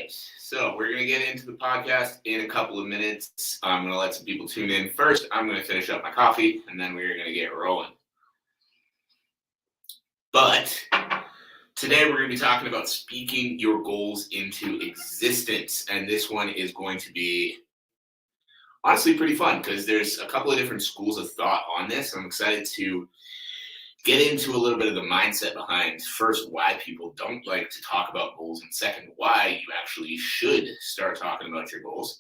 right. So we're going to get into the podcast in a couple of minutes. I'm going to let some people tune in. First, I'm going to finish up my coffee, and then we're going to get rolling. But today we're going to be talking about speaking your goals into existence. And this one is going to be honestly pretty fun because there's a couple of different schools of thought on this. I'm excited to get into a little bit of the mindset behind, first, why people don't like to talk about goals, and second, why you actually should start talking about your goals.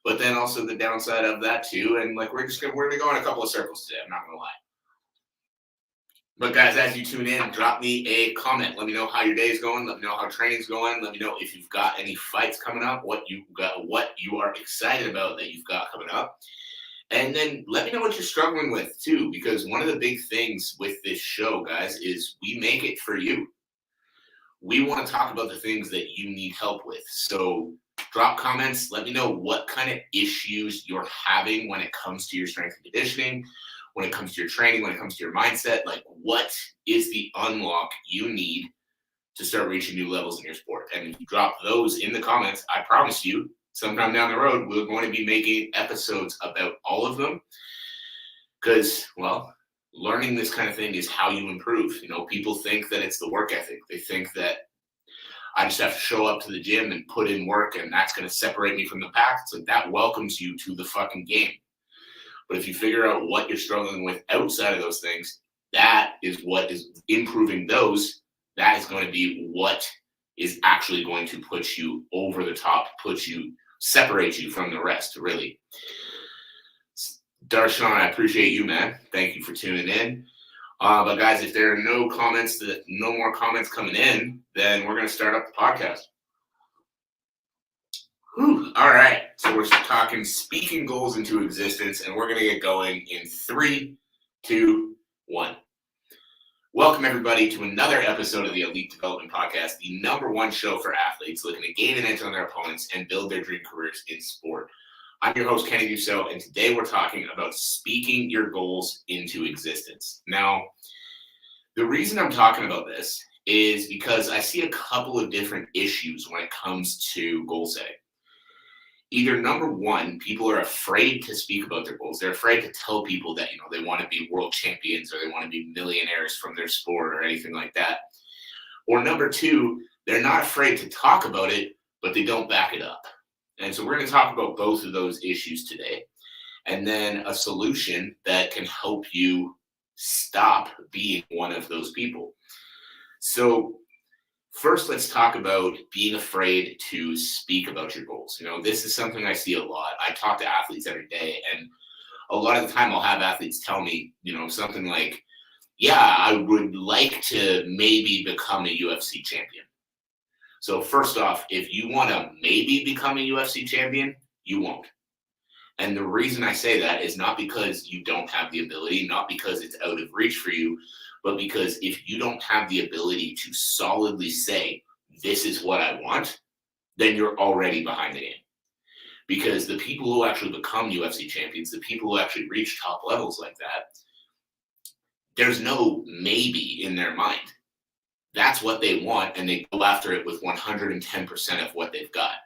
But then also the downside of that too. And like we're gonna go in a couple of circles today. I'm not gonna lie. But guys, as you tune in, drop me a comment. Let me know how your day is going. Let me know how training's going. Let me know if you've got any fights coming up, what you are excited about that you've got coming up. And then let me know what you're struggling with too, because one of the big things with this show, guys, is we make it for you. We want to talk about the things that you need help with. So drop comments. Let me know what kind of issues you're having when it comes to your strength and conditioning, when it comes to your training, when it comes to your mindset. Like, what is the unlock you need to start reaching new levels in your sport? And if you drop those in the comments, I promise you, sometime down the road, we're going to be making episodes about all of them because, well, learning this kind of thing is how you improve. You know, people think that it's the work ethic. They think that I just have to show up to the gym and put in work and that's going to separate me from the pack. It's like that welcomes you to the fucking game. But if you figure out what you're struggling with outside of those things, that is what is improving those. That is going to be what is actually going to put you over the top, separate you from the rest, really. Darshan, I appreciate you, man. Thank you for tuning in. But guys, if there are no more comments coming in, then we're going to start up the podcast. Whew. All right. So we're talking speaking goals into existence, and we're going to get going in 3, 2, 1. Welcome, everybody, to another episode of the Elite Development Podcast, the #1 show for athletes looking to gain an edge on their opponents and build their dream careers in sport. I'm your host, Kenny Dusseault, and today we're talking about speaking your goals into existence. Now, the reason I'm talking about this is because I see a couple of different issues when it comes to goal setting. Either number one, people are afraid to speak about their goals. They're afraid to tell people that, they want to be world champions or they want to be millionaires from their sport or anything like that. Or number two, they're not afraid to talk about it, but they don't back it up. And so we're going to talk about both of those issues today. And then a solution that can help you stop being one of those people. So first, let's talk about being afraid to speak about your goals. This is something I see a lot. I talk to athletes every day, and a lot of the time I'll have athletes tell me, something like, yeah, I would like to maybe become a UFC champion. So first off, if you want to maybe become a UFC champion, you won't. And the reason I say that is not because you don't have the ability, not because it's out of reach for you, but because if you don't have the ability to solidly say, this is what I want, then you're already behind the game. Because the people who actually become UFC champions, the people who actually reach top levels like that, there's no maybe in their mind. That's what they want, and they go after it with 110% of what they've got.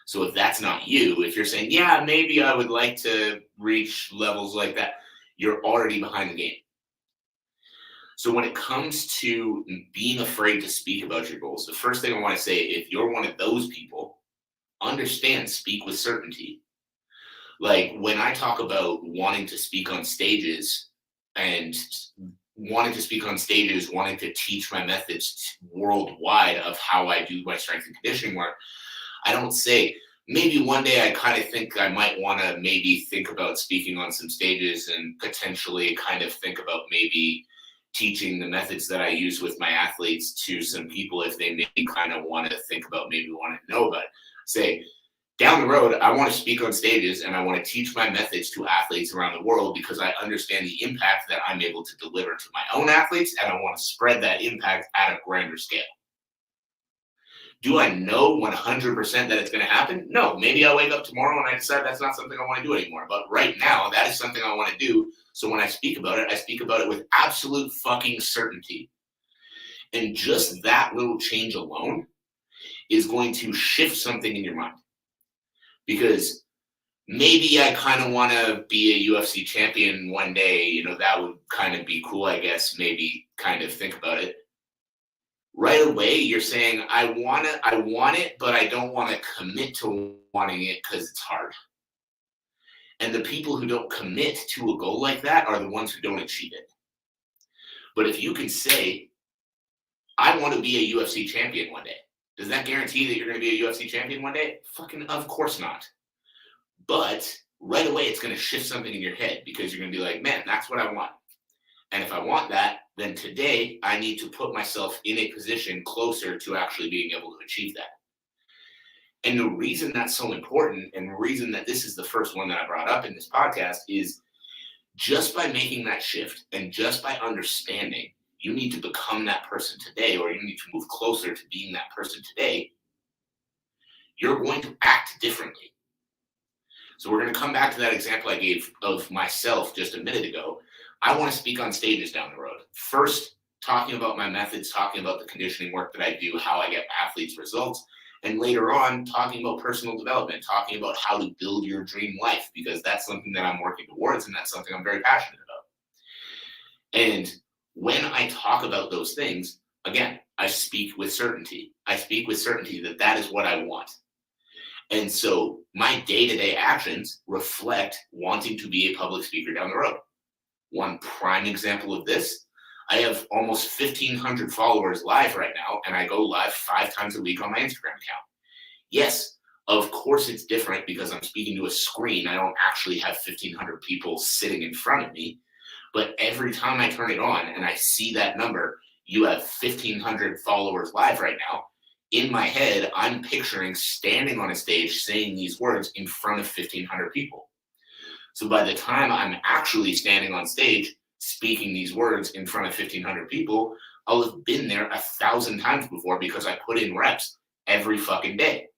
So if that's not you, if you're saying, yeah, maybe I would like to reach levels like that, you're already behind the game. So when it comes to being afraid to speak about your goals, the first thing I want to say, if you're one of those people, understand, speak with certainty. Like when I talk about wanting to speak on stages and wanting to teach my methods worldwide of how I do my strength and conditioning work, I don't say, maybe one day I kind of think I might want to maybe think about speaking on some stages and potentially kind of think about maybe teaching the methods that I use with my athletes to some people if they maybe kind of want to think about, maybe want to know about it. Say, down the road, I want to speak on stages and I want to teach my methods to athletes around the world because I understand the impact that I'm able to deliver to my own athletes, and I want to spread that impact at a grander scale. Do I know 100% that it's going to happen? No. Maybe I'll wake up tomorrow and I decide that's not something I want to do anymore. But right now, that is something I want to do. So when I speak about it, I speak about it with absolute fucking certainty. And just that little change alone is going to shift something in your mind. Because maybe I kind of want to be a UFC champion one day. That would kind of be cool, I guess. Maybe kind of think about it. Right away, you're saying, I want it, but I don't want to commit to wanting it because it's hard. And the people who don't commit to a goal like that are the ones who don't achieve it. But if you can say, I want to be a UFC champion one day, does that guarantee that you're going to be a UFC champion one day? Fucking of course not. But right away, it's going to shift something in your head because you're going to be like, man, that's what I want. And if I want that, then today I need to put myself in a position closer to actually being able to achieve that. And the reason that's so important, and the reason that this is the first one that I brought up in this podcast, is just by making that shift and just by understanding you need to become that person today, or you need to move closer to being that person today, you're going to act differently. So we're going to come back to that example I gave of myself just a minute ago. I want to speak on stages down the road. First, talking about my methods, talking about the conditioning work that I do, how I get athletes results, and later on, talking about personal development, talking about how to build your dream life, because that's something that I'm working towards, and that's something I'm very passionate about. And when I talk about those things, again, I speak with certainty. I speak with certainty that that is what I want. And so my day-to-day actions reflect wanting to be a public speaker down the road. One prime example of this, I have almost 1,500 followers live right now, and I go live 5 times a week on my Instagram account. Yes, of course it's different because I'm speaking to a screen. I don't actually have 1,500 people sitting in front of me. But every time I turn it on and I see that number, you have 1,500 followers live right now. In my head, I'm picturing standing on a stage saying these words in front of 1,500 people. So by the time I'm actually standing on stage speaking these words in front of 1,500 people, I'll have been there 1,000 times before because I put in reps every fucking day.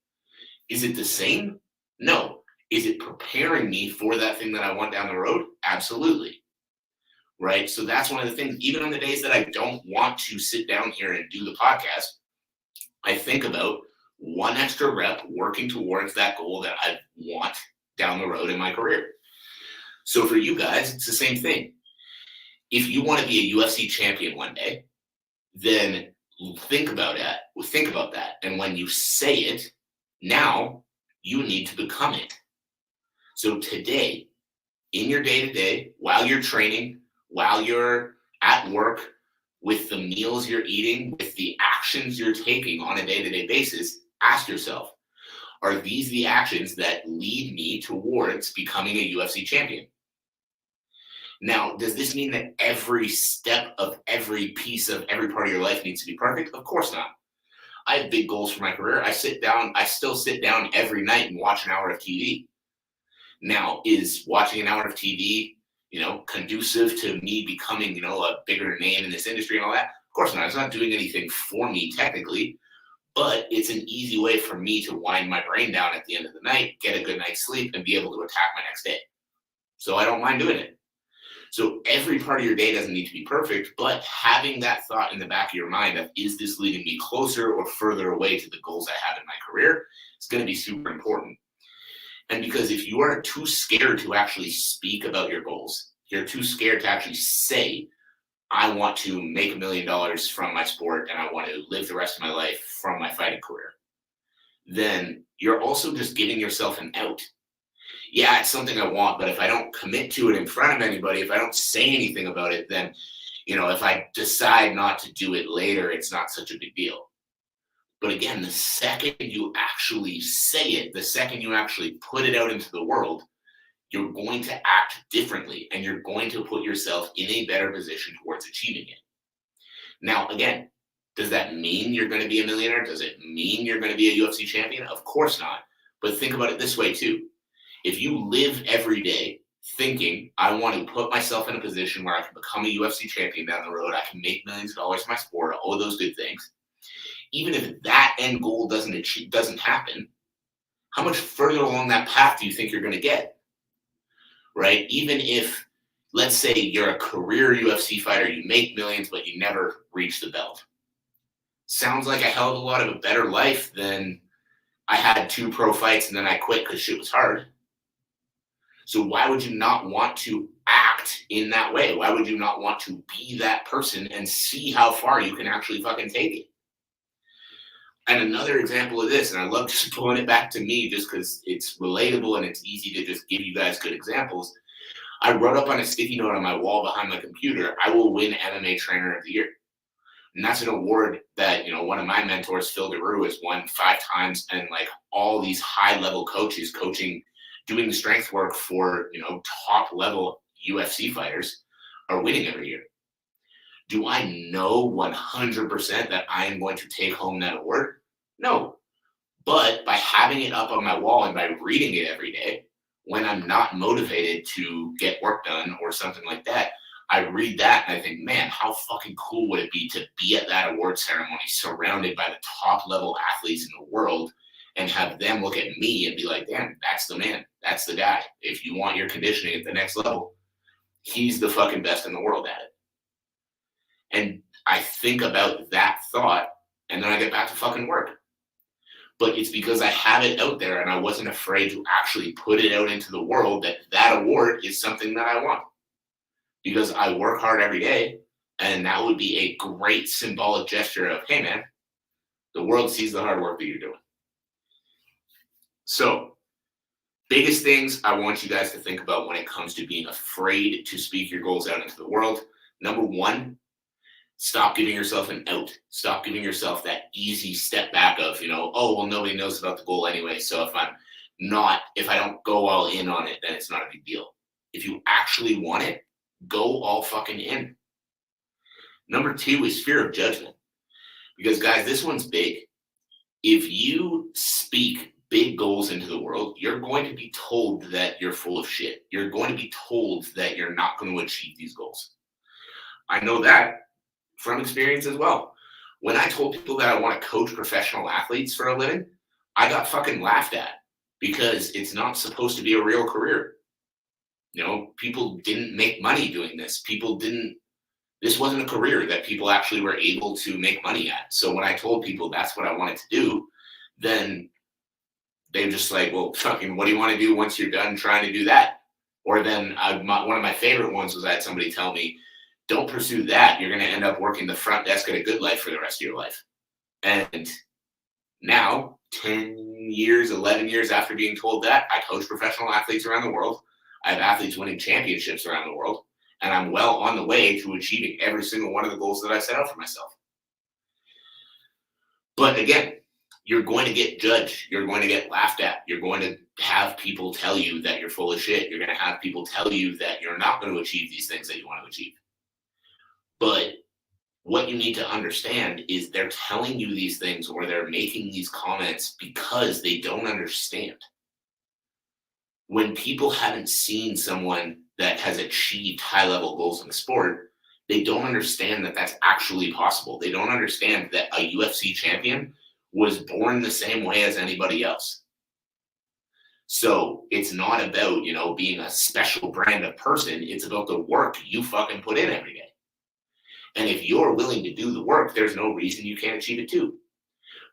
Is it the same? No. Is it preparing me for that thing that I want down the road? Absolutely. Right? So that's one of the things, even on the days that I don't want to sit down here and do the podcast, I think about one extra rep working towards that goal that I want down the road in my career. So for you guys, it's the same thing. If you want to be a UFC champion one day, then think about that. And when you say it, now you need to become it. So today, in your day-to-day, while you're training, while you're at work, with the meals you're eating, with the actions you're taking on a day-to-day basis, ask yourself, are these the actions that lead me towards becoming a UFC champion? Now, does this mean that every step of every piece of every part of your life needs to be perfect? Of course not. I have big goals for my career. I still sit down every night and watch an hour of TV. Now, is watching an hour of TV, conducive to me becoming, a bigger name in this industry and all that? Of course not. It's not doing anything for me technically, but it's an easy way for me to wind my brain down at the end of the night, get a good night's sleep, and be able to attack my next day. So I don't mind doing it. So every part of your day doesn't need to be perfect, but having that thought in the back of your mind of, is this leading me closer or further away to the goals I have in my career, is going to be super important. And because if you are too scared to actually speak about your goals, you're too scared to actually say, I want to make $1 million from my sport and I want to live the rest of my life from my fighting career, then you're also just giving yourself an out. Yeah, it's something I want, but if I don't commit to it in front of anybody, if I don't say anything about it, then, if I decide not to do it later, it's not such a big deal. But again, the second you actually say it, the second you actually put it out into the world, you're going to act differently and you're going to put yourself in a better position towards achieving it. Now, again, does that mean you're going to be a millionaire? Does it mean you're going to be a UFC champion? Of course not. But think about it this way too. If you live every day thinking, I want to put myself in a position where I can become a UFC champion down the road, I can make millions of dollars in my sport, all of those good things, even if that end goal doesn't happen, how much further along that path do you think you're going to get? Right? Even if, let's say you're a career UFC fighter, you make millions, but you never reach the belt. sounds like a hell of a lot of a better life than I had 2 pro fights and then I quit because shit was hard. So why would you not want to act in that way? Why would you not want to be that person and see how far you can actually fucking take it? And another example of this, and I love just pulling it back to me just because it's relatable and it's easy to just give you guys good examples. I wrote up on a sticky note on my wall behind my computer, I will win MMA Trainer of the Year. And that's an award that, one of my mentors, Phil DeRue, has won 5 times. And like all these high level coaches coaching, doing the strength work for, top level UFC fighters are winning every year. Do I know 100% that I am going to take home that award? No. But by having it up on my wall and by reading it every day, when I'm not motivated to get work done or something like that, I read that and I think, man, how fucking cool would it be to be at that award ceremony surrounded by the top level athletes in the world and have them look at me and be like, damn, that's the man. That's the guy. If you want your conditioning at the next level, he's the fucking best in the world at it. And I think about that thought and then I get back to fucking work. But it's because I had it out there and I wasn't afraid to actually put it out into the world that that award is something that I want. Because I work hard every day, and that would be a great symbolic gesture of, hey man, the world sees the hard work that you're doing. So, biggest things I want you guys to think about when it comes to being afraid to speak your goals out into the world. Number 1, stop giving yourself an out. Stop giving yourself that easy step back of, oh, well, nobody knows about the goal anyway. So if I don't go all in on it, then it's not a big deal. If you actually want it, go all fucking in. Number 2 is fear of judgment. Because guys, this one's big. If you speak big goals into the world, you're going to be told that you're full of shit. You're going to be told that you're not going to achieve these goals. I know that from experience as well. When I told people that I want to coach professional athletes for a living, I got fucking laughed at because it's not supposed to be a real career. People didn't make money doing this. This wasn't a career that people actually were able to make money at. So when I told people that's what I wanted to do, then they were just like, well, fucking, what do you want to do once you're done trying to do that? Or then one of my favorite ones was I had somebody tell me, don't pursue that. You're going to end up working the front desk at a Good Life for the rest of your life. And now, 10 years, 11 years after being told that, I coach professional athletes around the world. I have athletes winning championships around the world, and I'm well on the way to achieving every single one of the goals that I set out for myself. But again, you're going to get judged. You're going to get laughed at. You're going to have people tell you that you're full of shit. You're going to have people tell you that you're not going to achieve these things that you want to achieve. But what you need to understand is they're telling you these things or they're making these comments because they don't understand. When people haven't seen someone that has achieved high-level goals in the sport, they don't understand that that's actually possible. They don't understand that a UFC champion was born the same way as anybody else. So it's not about, being a special brand of person. It's about the work you fucking put in every day. And if you're willing to do the work, there's no reason you can't achieve it too.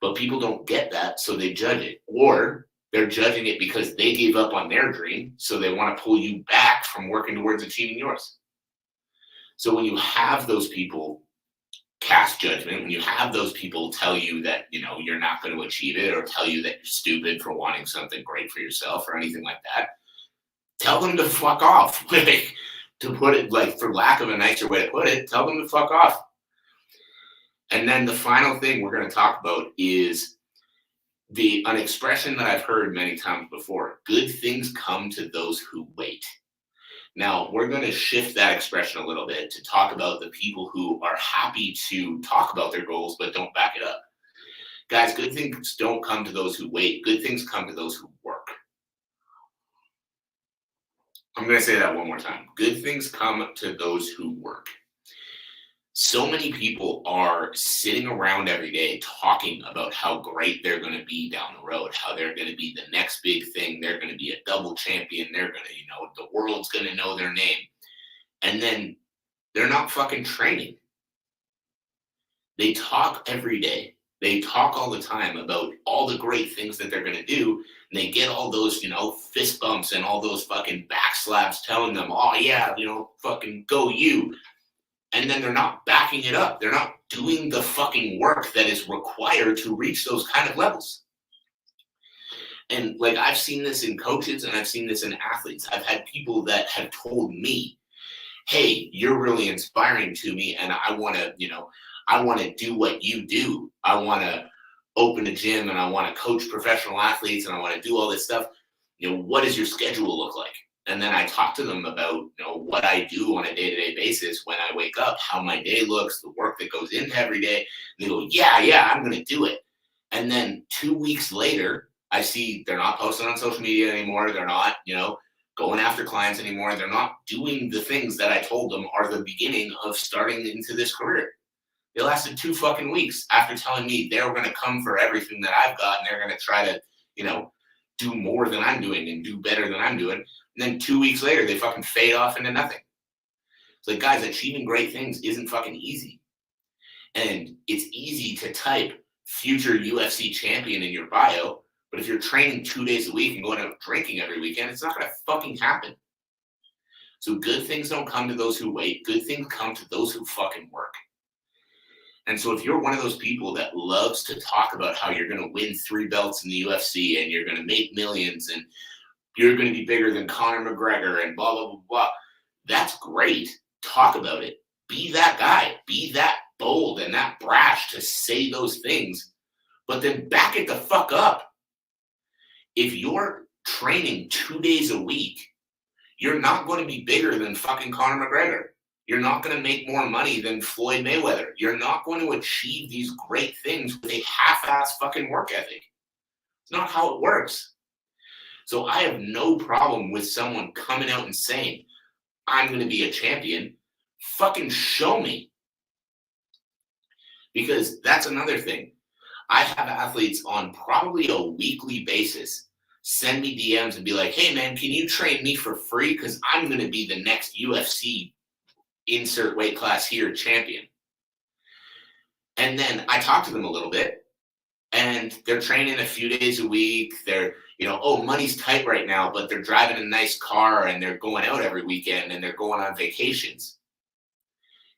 But people don't get that, so they judge it. Or they're judging it because they gave up on their dream, so they want to pull you back from working towards achieving yours. So when you have those people cast judgment, when you have those people tell you that, you're not going to achieve it or tell you that you're stupid for wanting something great for yourself or anything like that, tell them to fuck off. To put it, for lack of a nicer way to put it, tell them to fuck off. And then the final thing we're going to talk about is an expression that I've heard many times before: good things come to those who wait. Now, we're going to shift that expression a little bit to talk about the people who are happy to talk about their goals but don't back it up. Guys, good things don't come to those who wait. Good things come to those who work. I'm going to say that one more time. Good things come to those who work. So many people are sitting around every day talking about how great they're going to be down the road, how they're going to be the next big thing. They're going to be a double champion. They're going to, the world's going to know their name. And then they're not fucking training. They talk every day. They talk all the time about all the great things that they're going to do. And they get all those, fist bumps and all those fucking backslaps telling them, oh, yeah, fucking go you. And then they're not backing it up. They're not doing the fucking work that is required to reach those kind of levels. And like, I've seen this in coaches and I've seen this in athletes. I've had people that have told me, hey, you're really inspiring to me. And I want to do what you do. I want to open a gym and I want to coach professional athletes and I want to do all this stuff. What does your schedule look like? And then I talk to them about, what I do on a day-to-day basis when I wake up, how my day looks, the work that goes into every day. And they go, yeah, I'm going to do it. And then 2 weeks later, I see they're not posting on social media anymore. They're not, going after clients anymore. They're not doing the things that I told them are the beginning of starting into this career. It lasted 2 fucking weeks after telling me they were going to come for everything that I've got and they're going to try to, do more than I'm doing and do better than I'm doing. And then 2 weeks later, they fucking fade off into nothing. It's like, guys, achieving great things isn't fucking easy. And it's easy to type future UFC champion in your bio, but if you're training 2 days a week and going out drinking every weekend, it's not going to fucking happen. So good things don't come to those who wait. Good things come to those who fucking work. And so if you're one of those people that loves to talk about how you're going to win 3 belts in the UFC and you're going to make millions and you're going to be bigger than Conor McGregor and blah, blah, blah, blah, that's great. Talk about it. Be that guy. Be that bold and that brash to say those things, but then back it the fuck up. If you're training 2 days a week, you're not going to be bigger than fucking Conor McGregor. You're not going to make more money than Floyd Mayweather. You're not going to achieve these great things with a half-ass fucking work ethic. It's not how it works. So I have no problem with someone coming out and saying, I'm going to be a champion. Fucking show me. Because that's another thing. I have athletes on probably a weekly basis send me DMs and be like, hey man, can you train me for free? Because I'm going to be the next UFC insert weight class here champion. And then I talk to them a little bit and they're training a few days a week. They're, money's tight right now, but they're driving a nice car and they're going out every weekend and they're going on vacations.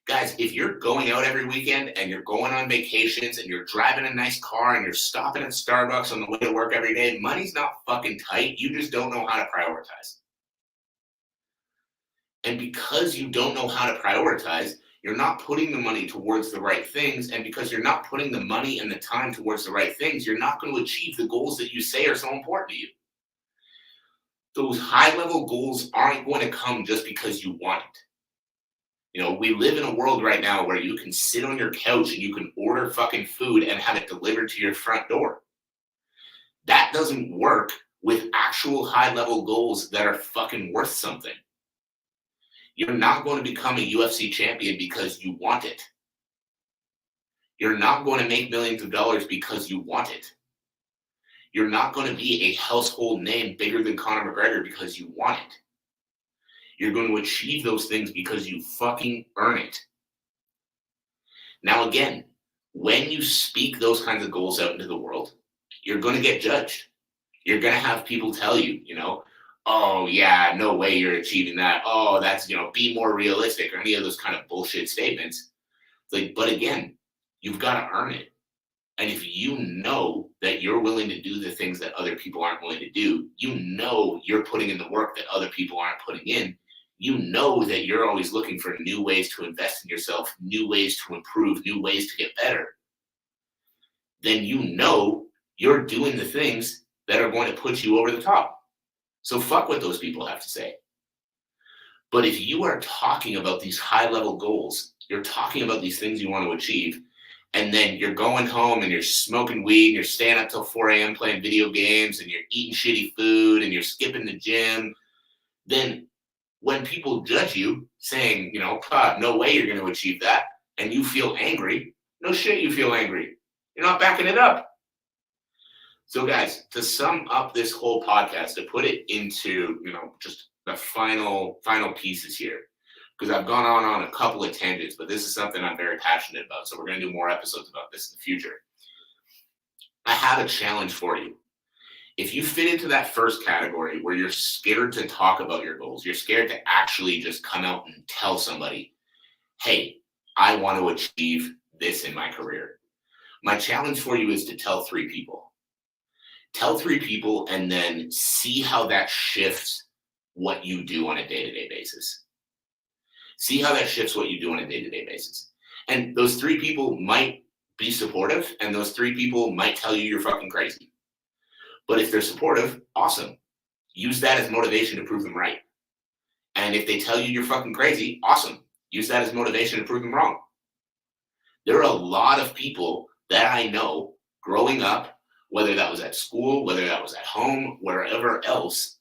Guys, if you're going out every weekend and you're going on vacations and you're driving a nice car and you're stopping at Starbucks on the way to work every day, money's not fucking tight. You just don't know how to prioritize. And because you don't know how to prioritize, you're not putting the money towards the right things. And because you're not putting the money and the time towards the right things, you're not going to achieve the goals that you say are so important to you. Those high-level goals aren't going to come just because you want it. We live in a world right now where you can sit on your couch and you can order fucking food and have it delivered to your front door. That doesn't work with actual high-level goals that are fucking worth something. You're not going to become a UFC champion because you want it. You're not going to make millions of dollars because you want it. You're not going to be a household name bigger than Conor McGregor because you want it. You're going to achieve those things because you fucking earn it. Now, again, when you speak those kinds of goals out into the world, you're going to get judged. You're going to have people tell you, oh, yeah, no way you're achieving that. Oh, that's, be more realistic or any of those kind of bullshit statements. But again, you've got to earn it. And if you know that you're willing to do the things that other people aren't willing to do, you're putting in the work that other people aren't putting in, that you're always looking for new ways to invest in yourself, new ways to improve, new ways to get better, then you're doing the things that are going to put you over the top. So fuck what those people have to say. But if you are talking about these high-level goals, you're talking about these things you want to achieve, and then you're going home and you're smoking weed and you're staying up till 4 a.m. playing video games and you're eating shitty food and you're skipping the gym, then when people judge you saying, no way you're going to achieve that, and you feel angry, no shit you feel angry. You're not backing it up. So guys, to sum up this whole podcast, to put it into, just the final pieces here. because I've gone on a couple of tangents, but this is something I'm very passionate about. So we're going to do more episodes about this in the future. I have a challenge for you. If you fit into that first category where you're scared to talk about your goals, you're scared to actually just come out and tell somebody, hey, I want to achieve this in my career. My challenge for you is to tell 3 people. Tell 3 people and then see how that shifts what you do on a day-to-day basis. See how that shifts what you do on a day-to-day basis. And those 3 people might be supportive, and those 3 people might tell you you're fucking crazy. But if they're supportive, awesome. Use that as motivation to prove them right. And if they tell you you're fucking crazy, awesome. Use that as motivation to prove them wrong. There are a lot of people that I know growing up, whether that was at school, whether that was at home, wherever else,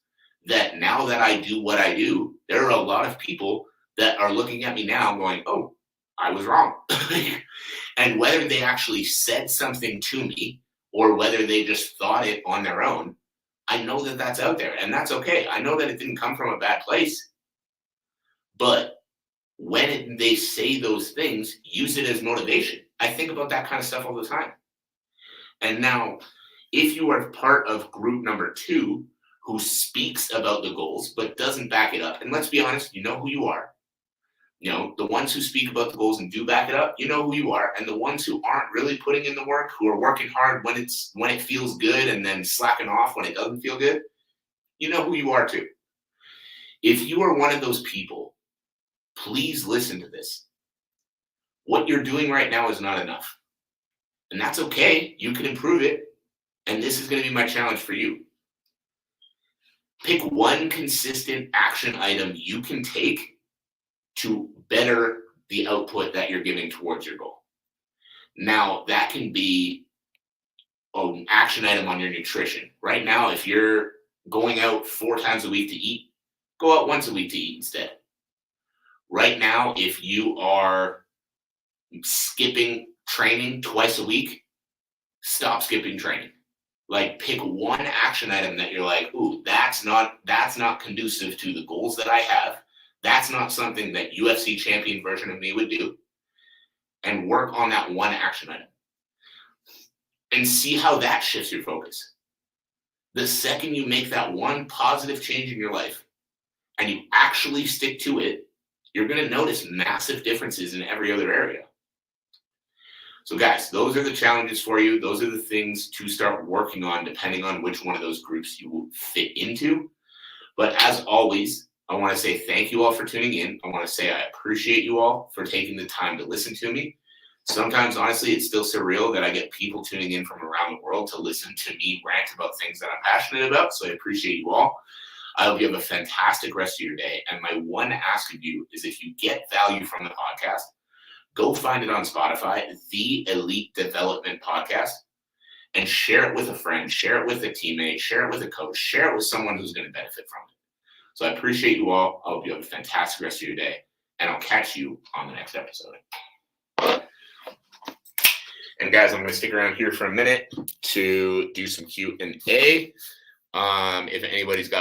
that now that I do what I do, there are a lot of people that are looking at me now going, oh, I was wrong. And whether they actually said something to me or whether they just thought it on their own, I know that that's out there, and that's okay. I know that it didn't come from a bad place. But when they say those things, use it as motivation. I think about that kind of stuff all the time. And now, if you are part of group number 2 who speaks about the goals but doesn't back it up, and let's be honest, you know who you are. You know, the ones who speak about the goals and do back it up, you know who you are. And the ones who aren't really putting in the work, who are working hard when it feels good and then slacking off when it doesn't feel good, you know who you are too. If you are one of those people, please listen to this. What you're doing right now is not enough. And that's okay. You can improve it. And this is going to be my challenge for you. Pick one consistent action item you can take to better the output that you're giving towards your goal. Now, that can be an action item on your nutrition. Right now, if you're going out 4 times a week to eat, go out once a week to eat instead. Right now, if you are skipping training twice a week, stop skipping training. Like, pick one action item that you're like, ooh, that's not conducive to the goals that I have. That's not something that UFC champion version of me would do. And work on that one action item. And see how that shifts your focus. The second you make that one positive change in your life and you actually stick to it, you're going to notice massive differences in every other area. So guys, those are the challenges for you. Those are the things to start working on depending on which one of those groups you fit into. But as always, I want to say thank you all for tuning in. I want to say I appreciate you all for taking the time to listen to me. Sometimes, honestly, it's still surreal that I get people tuning in from around the world to listen to me rant about things that I'm passionate about. So I appreciate you all. I hope you have a fantastic rest of your day. And my one ask of you is if you get value from the podcast, go find it on Spotify, The Elite Development Podcast, and share it with a friend, share it with a teammate, share it with a coach, share it with someone who's going to benefit from it. So I appreciate you all. I hope you have a fantastic rest of your day, and I'll catch you on the next episode. And guys, I'm going to stick around here for a minute to do some Q&A. If anybody's got